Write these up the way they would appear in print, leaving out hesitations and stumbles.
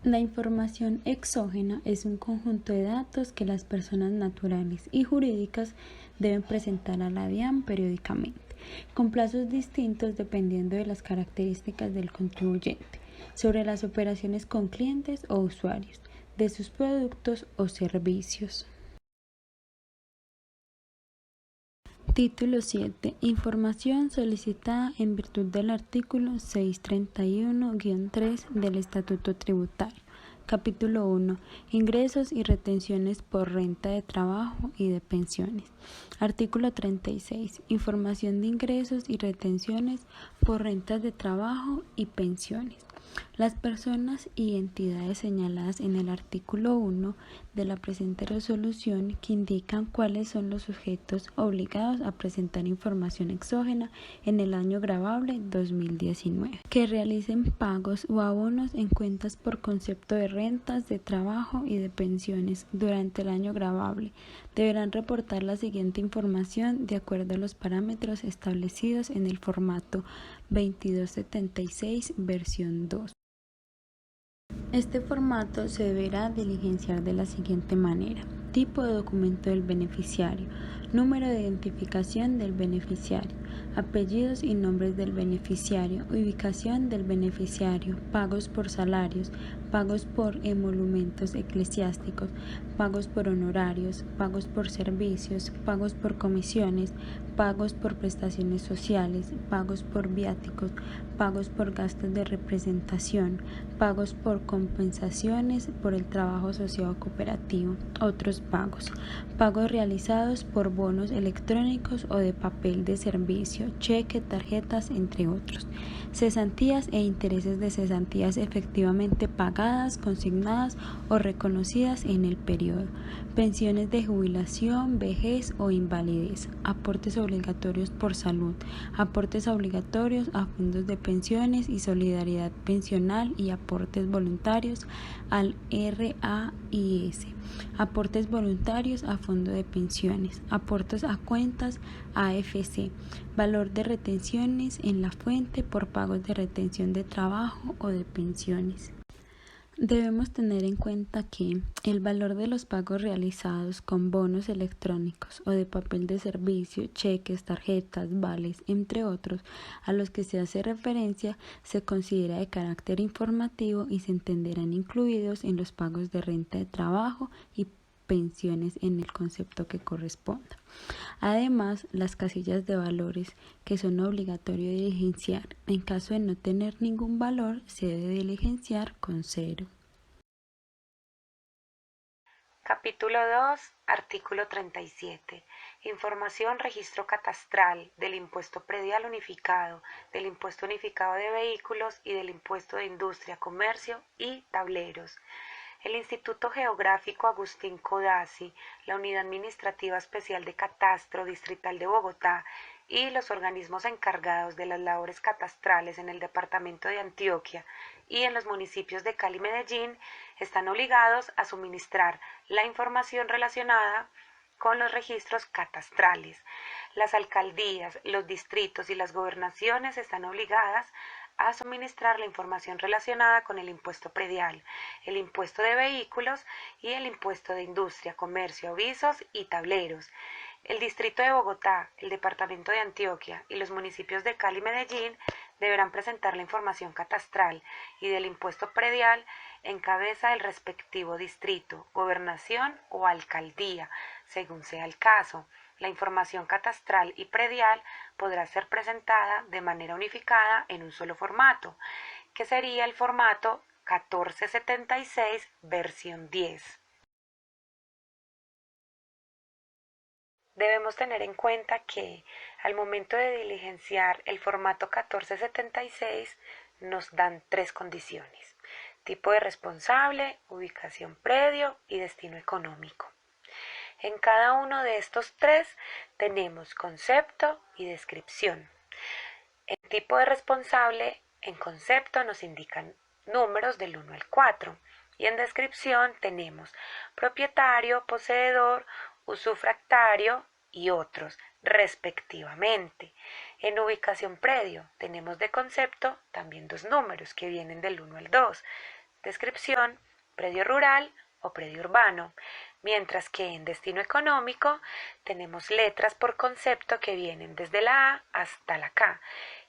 La información exógena es un conjunto de datos que las personas naturales y jurídicas deben presentar a la DIAN periódicamente, con plazos distintos dependiendo de las características del contribuyente, sobre las operaciones con clientes o usuarios, de sus productos o servicios. Título 7. Información solicitada en virtud del artículo 631-3 del Estatuto Tributario. Capítulo 1. Ingresos y retenciones por renta de trabajo y de pensiones. Artículo 36. Información de ingresos y retenciones por rentas de trabajo y pensiones. Las personas y entidades señaladas en el artículo 1 de la presente resolución, que indican cuáles son los sujetos obligados a presentar información exógena en el año gravable 2019, que realicen pagos o abonos en cuentas por concepto de rentas de trabajo y de pensiones durante el año gravable, deberán reportar la siguiente información de acuerdo a los parámetros establecidos en el formato 2276 versión 2. Este formato se deberá diligenciar de la siguiente manera: tipo de documento del beneficiario, número de identificación del beneficiario, apellidos y nombres del beneficiario, ubicación del beneficiario, pagos por salarios, pagos por emolumentos eclesiásticos, pagos por honorarios, pagos por servicios, pagos por comisiones, pagos por prestaciones sociales, pagos por viáticos, pagos por gastos de representación, pagos por compensaciones por el trabajo asociado cooperativo, otros pagos, pagos realizados por bonos electrónicos o de papel de servicio, cheque, tarjetas, entre otros, cesantías e intereses de cesantías efectivamente pagadas, consignadas o reconocidas en el periodo, pensiones de jubilación, vejez o invalidez, aportes obligatorios por salud, aportes obligatorios a fondos de pensiones y solidaridad pensional y aportes voluntarios al RAIS, aportes voluntarios a fondo de pensiones, aportes a cuentas AFC, valor de retenciones en la fuente por pagos de retención de trabajo o de pensiones. Debemos tener en cuenta que el valor de los pagos realizados con bonos electrónicos o de papel de servicio, cheques, tarjetas, vales, entre otros, a los que se hace referencia, se considera de carácter informativo y se entenderán incluidos en los pagos de renta de trabajo y pensiones en el concepto que corresponda. Además, las casillas de valores, que son obligatorio diligenciar, en caso de no tener ningún valor, se debe diligenciar con 0. Capítulo 2, artículo 37. Información, registro catastral del impuesto predial unificado, del impuesto unificado de vehículos y del impuesto de industria, comercio y tableros. El Instituto Geográfico Agustín Codazzi, la Unidad Administrativa Especial de Catastro Distrital de Bogotá y los organismos encargados de las labores catastrales en el departamento de Antioquia y en los municipios de Cali y Medellín están obligados a suministrar la información relacionada con los registros catastrales. Las alcaldías, los distritos y las gobernaciones están obligadas a suministrar la información relacionada con el impuesto predial, el impuesto de vehículos y el impuesto de industria, comercio, avisos y tableros. El distrito de Bogotá, el departamento de Antioquia y los municipios de Cali y Medellín deberán presentar la información catastral y del impuesto predial en cabeza del respectivo distrito, gobernación o alcaldía, según sea el caso. La información catastral y predial podrá ser presentada de manera unificada en un solo formato, que sería el formato 1476 versión 10. Debemos tener en cuenta que al momento de diligenciar el formato 1476 nos dan 3 condiciones: tipo de responsable, ubicación predio y destino económico. En cada uno de estos 3 tenemos concepto y descripción. En tipo de responsable, en concepto nos indican números del 1 al 4 y en descripción tenemos propietario, poseedor, usufractario y otros, respectivamente. En ubicación predio tenemos de concepto también 2 números que vienen del 1 al 2. Descripción: predio rural o predio urbano. Mientras que en destino económico tenemos letras por concepto que vienen desde la A hasta la K,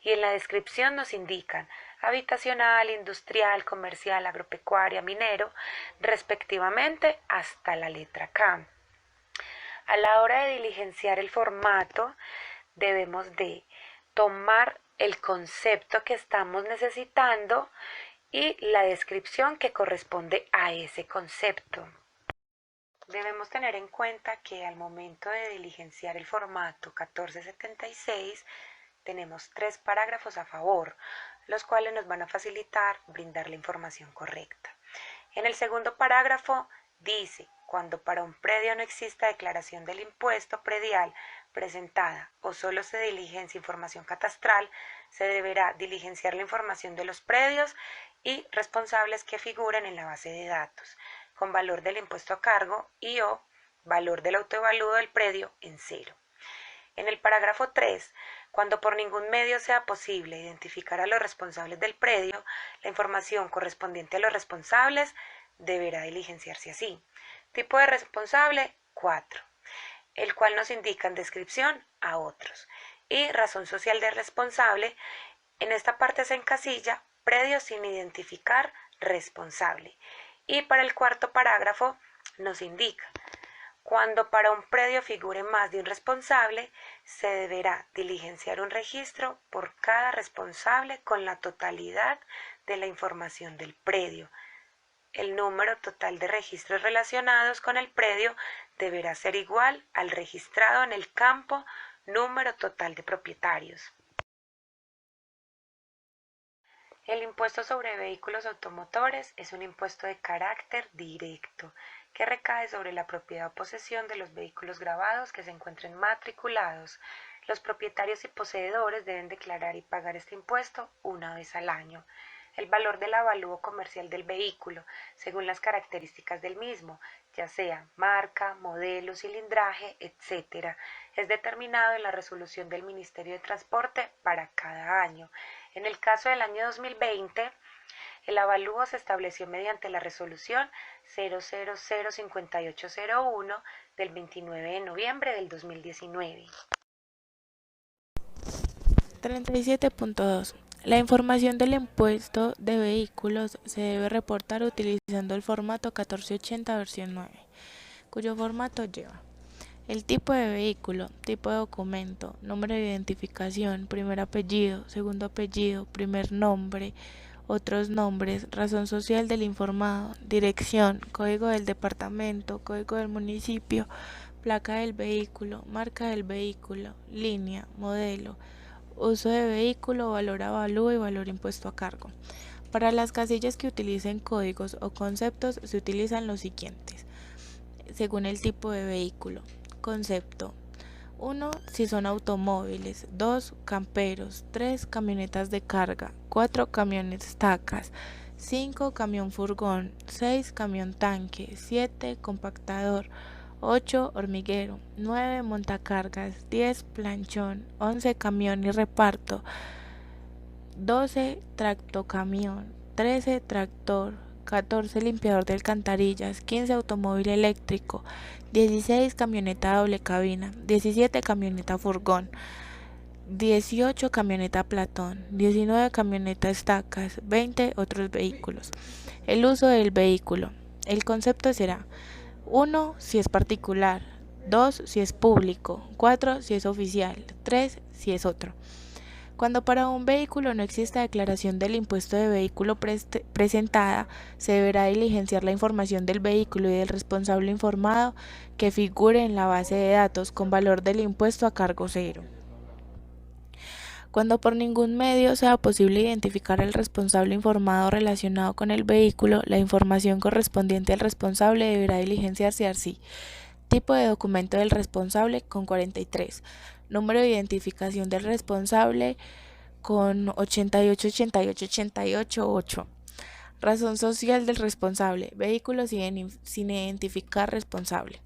y en la descripción nos indican habitacional, industrial, comercial, agropecuaria, minero, respectivamente hasta la letra K. A la hora de diligenciar el formato, debemos de tomar el concepto que estamos necesitando y la descripción que corresponde a ese concepto. Debemos tener en cuenta que al momento de diligenciar el formato 1476 tenemos 3 parágrafos a favor, los cuales nos van a facilitar brindar la información correcta. En el segundo parágrafo dice: cuando para un predio no exista declaración del impuesto predial presentada o solo se diligencia información catastral, se deberá diligenciar la información de los predios y responsables que figuren en la base de datos, con valor del impuesto a cargo y o valor del autoevalúo del predio en 0. En el parágrafo 3, cuando por ningún medio sea posible identificar a los responsables del predio, la información correspondiente a los responsables deberá diligenciarse así. Tipo de responsable: 4, el cual nos indica en descripción a otros. Y razón social del responsable: en esta parte se encasilla predio sin identificar responsable. Y para el cuarto parágrafo nos indica: cuando para un predio figure más de un responsable, se deberá diligenciar un registro por cada responsable con la totalidad de la información del predio. El número total de registros relacionados con el predio deberá ser igual al registrado en el campo número total de propietarios. El impuesto sobre vehículos automotores es un impuesto de carácter directo que recae sobre la propiedad o posesión de los vehículos gravados que se encuentren matriculados. Los propietarios y poseedores deben declarar y pagar este impuesto una vez al año. El valor del avalúo comercial del vehículo, según las características del mismo, ya sea marca, modelo, cilindraje, etc., es determinado en la resolución del Ministerio de Transporte para cada año. En el caso del año 2020, el avalúo se estableció mediante la resolución 0005801 del 29 de noviembre del 2019. 37.2. La información del impuesto de vehículos se debe reportar utilizando el formato 1480 versión 9, cuyo formato lleva el tipo de vehículo, tipo de documento, número de identificación, primer apellido, segundo apellido, primer nombre, otros nombres, razón social del informado, dirección, código del departamento, código del municipio, placa del vehículo, marca del vehículo, línea, modelo, uso de vehículo, valor avalúo y valor impuesto a cargo. Para las casillas que utilicen códigos o conceptos se utilizan los siguientes, según el tipo de vehículo. Concepto: 1. Si son automóviles. 2. Camperos. 3. Camionetas de carga. 4. Camiones tacas. 5. Camión furgón. 6. Camión tanque. 7. Compactador. 8. Hormiguero. 9. Montacargas. 10. Planchón. 11. Camión y reparto. 12. Tractocamión. 13. Tractor. 14. Limpiador de alcantarillas. 15. Automóvil eléctrico. 16. Camioneta doble cabina. 17. Camioneta furgón. 18. Camioneta platón. 19. Camioneta estacas. 20. Otros vehículos. El uso del vehículo. El concepto será: 1. Si es particular. 2. Si es público. 4. Si es oficial. 3. Si es otro. Cuando para un vehículo no exista declaración del impuesto de vehículo presentada, se deberá diligenciar la información del vehículo y del responsable informado que figure en la base de datos con valor del impuesto a cargo 0. Cuando por ningún medio sea posible identificar al responsable informado relacionado con el vehículo, la información correspondiente al responsable deberá diligenciarse así. Tipo de documento del responsable con 43. Número de identificación del responsable con 888888. Razón social del responsable. Vehículo sin identificar responsable.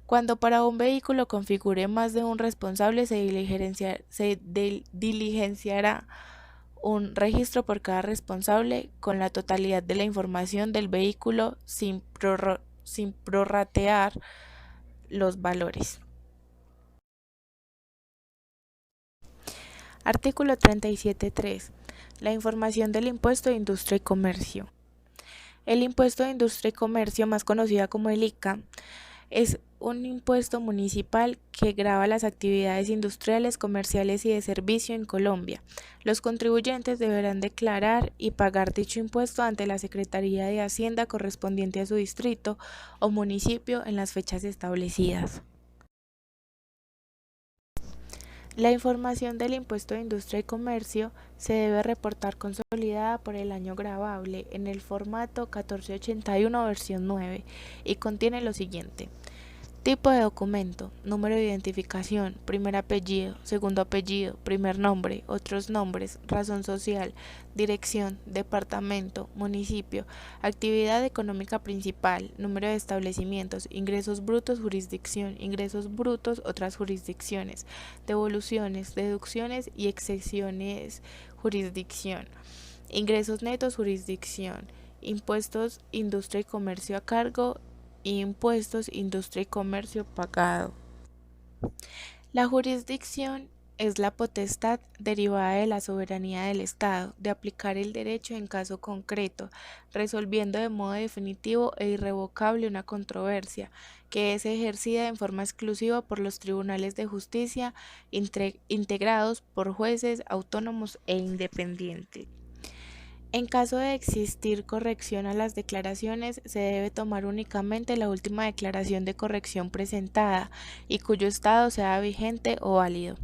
Cuando para un vehículo configure más de un responsable, se diligenciará un registro por cada responsable con la totalidad de la información del vehículo sin prorratear los valores. Artículo 37.3. La información del impuesto de industria y comercio. El impuesto de industria y comercio, más conocida como el ICA, es un impuesto municipal que grava las actividades industriales, comerciales y de servicio en Colombia. Los contribuyentes deberán declarar y pagar dicho impuesto ante la Secretaría de Hacienda correspondiente a su distrito o municipio en las fechas establecidas. La información del impuesto de industria y comercio se debe reportar consolidada por el año gravable en el formato 1481 versión 9 y contiene lo siguiente: tipo de documento, número de identificación, primer apellido, segundo apellido, primer nombre, otros nombres, razón social, dirección, departamento, municipio, actividad económica principal, número de establecimientos, ingresos brutos, jurisdicción, ingresos brutos, otras jurisdicciones, devoluciones, deducciones y exenciones, jurisdicción, ingresos netos, jurisdicción, impuestos, industria y comercio a cargo, impuestos, industria y comercio pagado. La jurisdicción es la potestad derivada de la soberanía del Estado de aplicar el derecho en caso concreto, resolviendo de modo definitivo e irrevocable una controversia que es ejercida en forma exclusiva por los tribunales de justicia integrados por jueces autónomos e independientes. En caso de existir corrección a las declaraciones, se debe tomar únicamente la última declaración de corrección presentada y cuyo estado sea vigente o válido.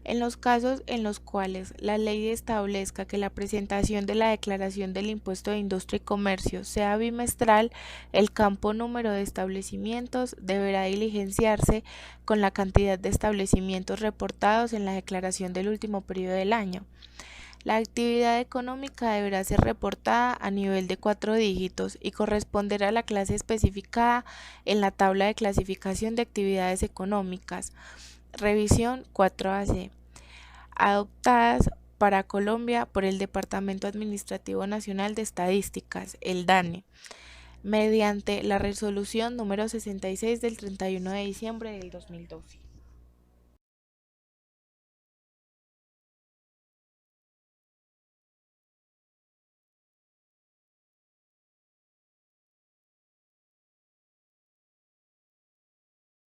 En los casos en los cuales la ley establezca que la presentación de la declaración del impuesto de industria y comercio sea bimestral, el campo número de establecimientos deberá diligenciarse con la cantidad de establecimientos reportados en la declaración del último periodo del año. La actividad económica deberá ser reportada a nivel de 4 dígitos y corresponder a la clase especificada en la tabla de clasificación de actividades económicas, revisión 4AC, adoptadas para Colombia por el Departamento Administrativo Nacional de Estadísticas, el DANE, mediante la resolución número 66 del 31 de diciembre del 2012.